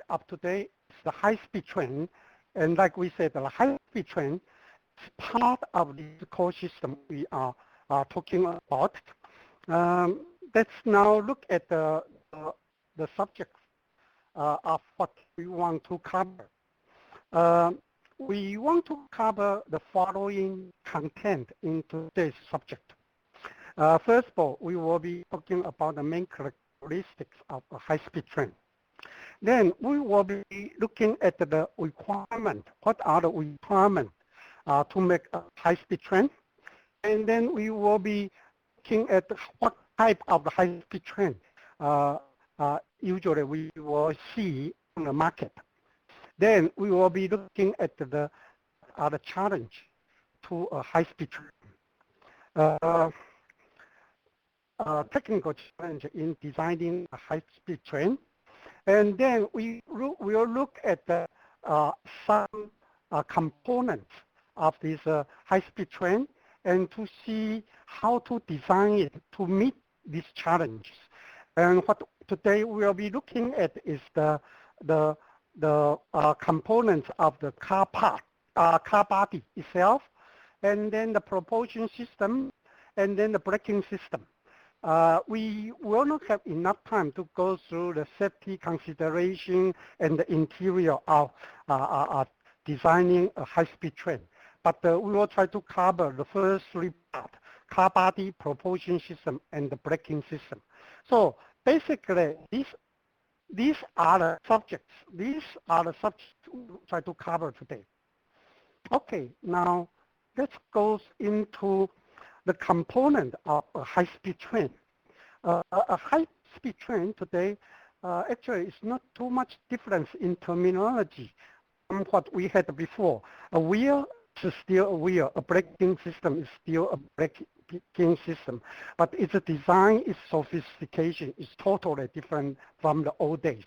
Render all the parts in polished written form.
of today is the high-speed train. And like we said, the high-speed train is part of this core system we are talking about. Let's now look at the subjects of what we want to cover. We want to cover the following content in today's subject. First of all, we will be talking about the main characteristics of a high-speed train. Then we will be looking at the requirement. What are the requirements to make a high-speed train? And then we will be looking at what type of high-speed train usually we will see on the market. Then we will be looking at the challenge to a high-speed train. Technical challenge in designing a high-speed train. And then we will look at some components of this high-speed train and to see how to design it to meet these challenges. And what today we will be looking at is the components of the car body itself, and then the propulsion system, and then the braking system. We will not have enough time to go through the safety consideration and the interior of designing a high-speed train. But we will try to cover the first three parts: car body, propulsion system, and the braking system. So basically, these are the subjects. These are the subjects we'll try to cover today. Okay, now let's go into the component of a high-speed train. A high-speed train today actually is not too much difference in terminology from what we had before. A wheel is still a wheel. A braking system is still a braking system. But its design, its sophistication is totally different from the old days.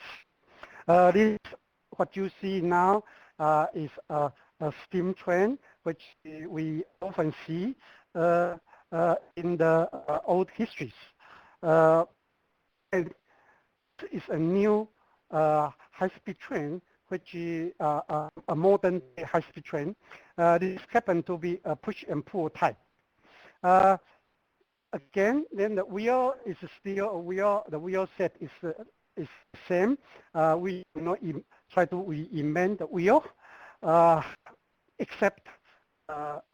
This, what you see now is a steam train, which we often see in the old histories. And it's a new high-speed train, which is a modern high-speed train. This happens to be a push and pull type. Again, then the wheel is still a wheel. The wheel set is the same. We do not try to reinvent the wheel, except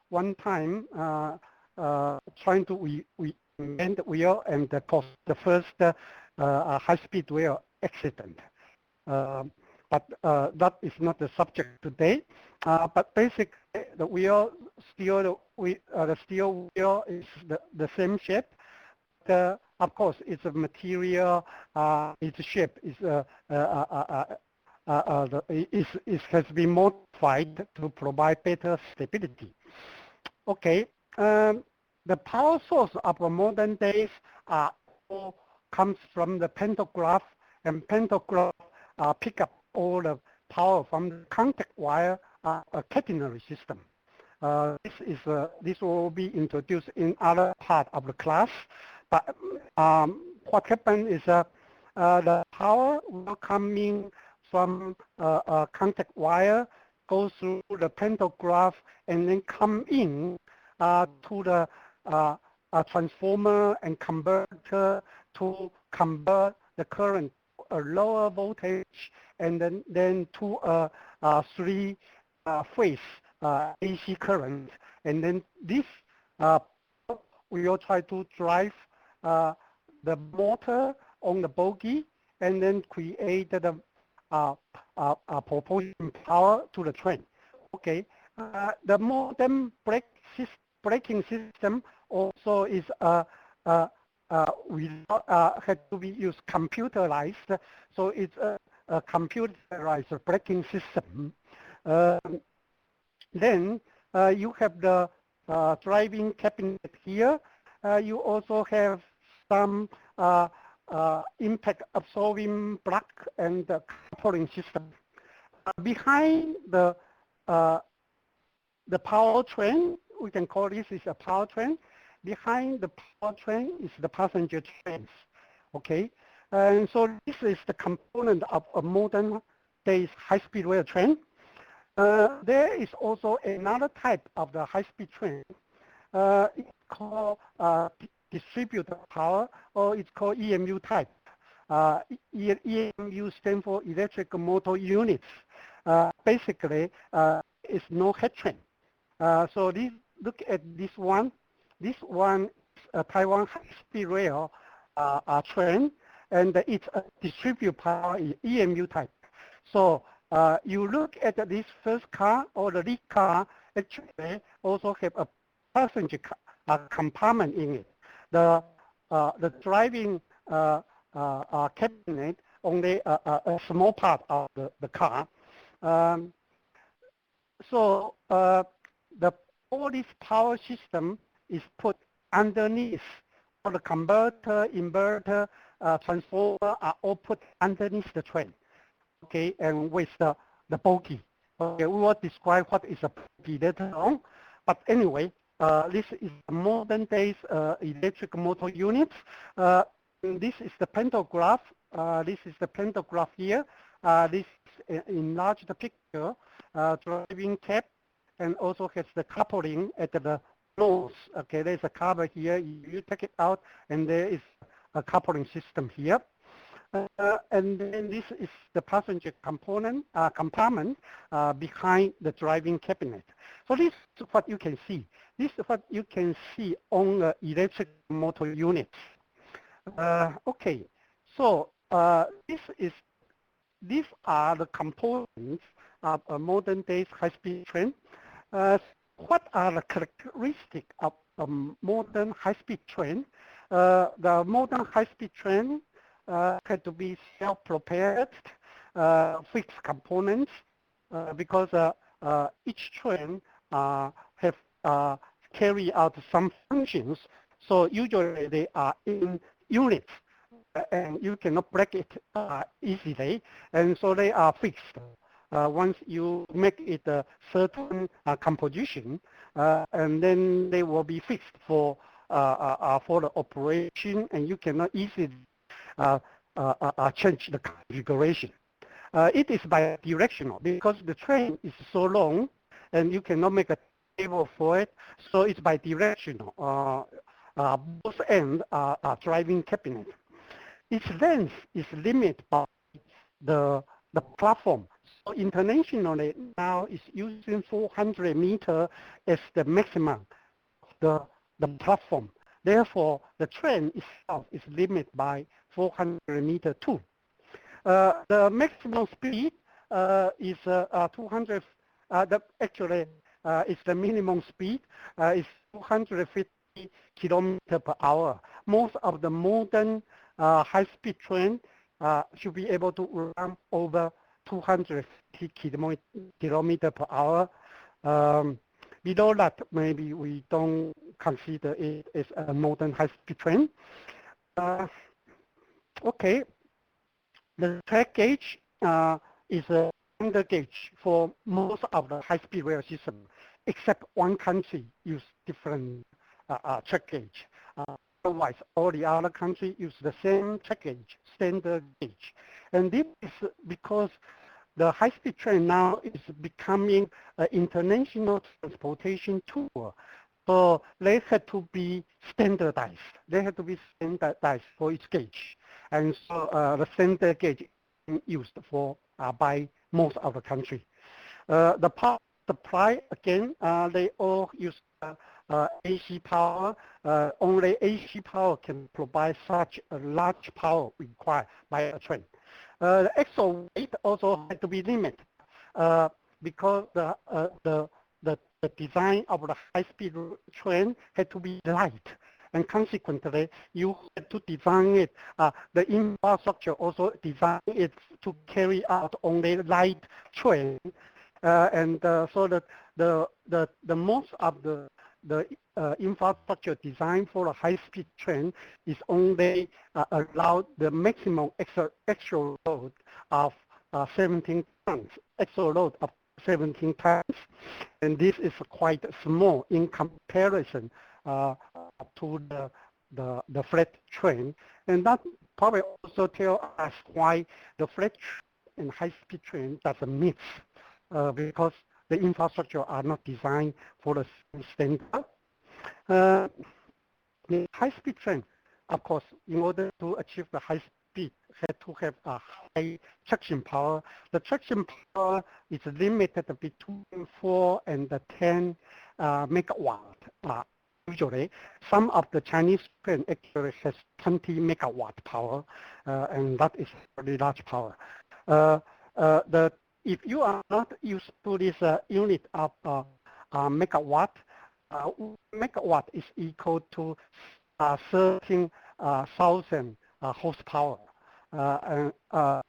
one time trying to reinvent the wheel and cause the first high-speed rail accident. But that is not the subject today. But basically, the wheel still the steel wheel is the same shape. Of course, its material, its shape is has been modified to provide better stability. Okay, the power source of the modern days comes from the pantograph, and pantograph pick up all the power from the contact wire catenary system. This will be introduced in other part of the class. But what happened is the power will come in from a contact wire, go through the pantograph, and then come in to the transformer and converter to convert the current a lower voltage, and then to a three-phase AC current. And then this we will try to drive the motor on the bogie, and then create the propulsion power to the train. Okay, the modern braking system also is had to be used computerized, so it's a computerized braking system. Then you have the driving cabinet here. You also have some impact absorbing block and the coupling system. Behind the powertrain, we can call this is a powertrain. Behind the powertrain is the passenger trains. Okay, and so this is the component of a modern days high-speed rail train. There is also another type of the high-speed train. It's called distributed power, or it's called EMU type. EMU stands for electric motor units. Basically, it's no head train. So look at this one. This one is a Taiwan high-speed rail train, and it's a distributed power EMU type. So you look at this first car or the lead car, actually also have a passenger compartment in it. The driving cabinet only a small part of the car. So all this power system is put underneath. All the converter, inverter, transformer are all put underneath the train. Okay, and with the bogie. Okay, we will describe what is a bogie later on. But anyway, this is modern days electric motor units. This is the pantograph. This is the pantograph here. This is enlarged picture, driving cab, and also has the coupling at the nose. Okay, there's a cover here. You take it out, and there is a coupling system here. And then this is the passenger compartment behind the driving cabinet. So this is what you can see. This is what you can see on the electric motor units. Okay, so these are the components of a modern days high-speed train. What are the characteristics of a modern high-speed train? The modern high-speed train had to be self-propelled, fixed components, because each train have carry out some functions. So usually they are in units, and you cannot break it easily, and so they are fixed. Once you make it a certain composition, and then they will be fixed for the operation, and you cannot easily change the configuration. It is bidirectional because the train is so long, and you cannot make a table for it, so it's bidirectional. Both ends are driving cabinet. Its length is limited by the platform. So internationally now is using 400 meters as the maximum of the platform. Therefore, the train itself is limited by 400 meters too. The maximum speed is 200. Actually, it's the minimum speed is 250 kilometers per hour. Most of the modern high-speed train should be able to run over 250 kilometers per hour. Below that, maybe we don't consider it as a modern high-speed train. Okay, the track gauge is a standard gauge for most of the high-speed rail system, except one country use different track gauge. Otherwise, all the other countries use the same track gauge, standard gauge. And this is because the high-speed train now is becoming an international transportation tool. So they had to be standardized. They had to be standardized for its gauge. And so the standard gauge is used for by most of the country. The power supply, again, they all use AC power. Only AC power can provide such a large power required by a train. The axle weight also had to be limited because the design of the high-speed train had to be light, and consequently, you had to design it. The infrastructure also design it to carry out only light train, and so that the most of the infrastructure design for a high-speed train is only allowed the maximum extra load of 17 tons, extra load of 17 tons, and this is quite small in comparison to the freight train, and that probably also tells us why the freight and high-speed train doesn't mix because the infrastructure are not designed for the same standard. The high-speed train, of course, in order to achieve the high speed, had to have a high traction power. The traction power is limited between 4 and 10 megawatt. Usually, some of the Chinese train actually has 20 megawatt power, and that is very large power. If you are not used to this unit of megawatt, megawatt is equal to 13,000 horsepower. And 1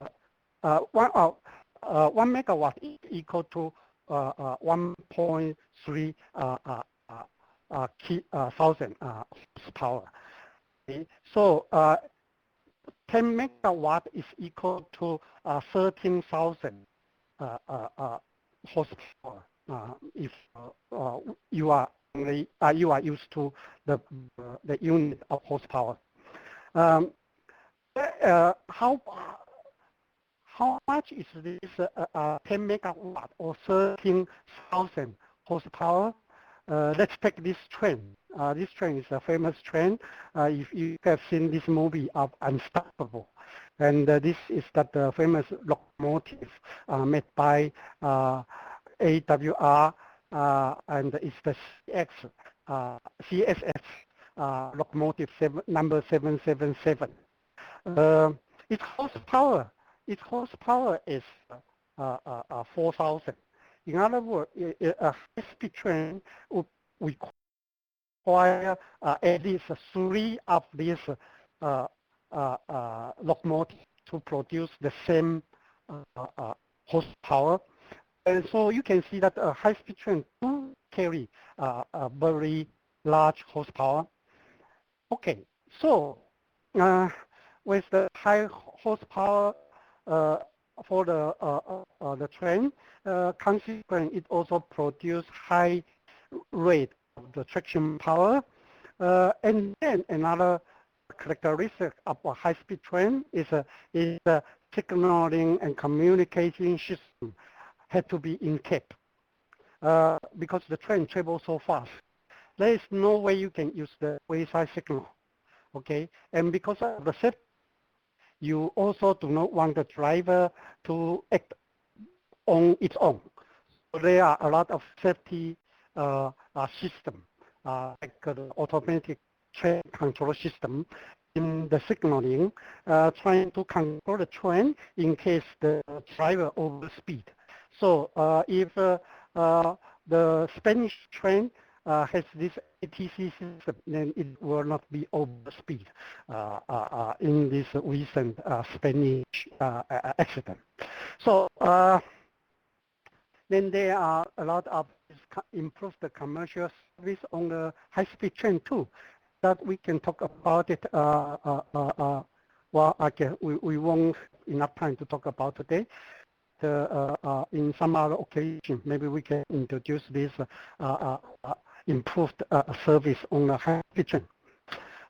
megawatt is equal to 1.3 thousand horsepower. Okay. So 10 megawatt is equal to 13,000 horsepower. If you are used to the unit of horsepower. How much is this 10 megawatt or 13,000 horsepower? Let's take this train. This train is a famous train. If you have seen this movie of Unstoppable, and this is that famous locomotive made by AWR, and it's the CSS locomotive number 777. Its horsepower is 4,000. In other words, a high-speed train would require at least 3 of these locomotives to produce the same horsepower. And so you can see that a high-speed train do carry a very large horsepower. Okay, so with the high horsepower for the train, consequently it also produces high rate of the traction power. And then another characteristic of a high-speed train is the signaling and communication system had to be in kept because the train travels so fast. There is no way you can use the wayside signal, okay? And because of the safety, you also do not want the driver to act on its own. So there are a lot of safety system, like the automatic train control system in the signaling, trying to control the train in case the driver overspeed. So if the Spanish train has this ATC system, then it will not be overspeed in this recent Spanish accident. So then there are a lot of improved commercial service on the high-speed train too, that we can talk about it. Well, again, we won't have enough time to talk about today. In some other occasion, maybe we can introduce this improved service on the high-speed train.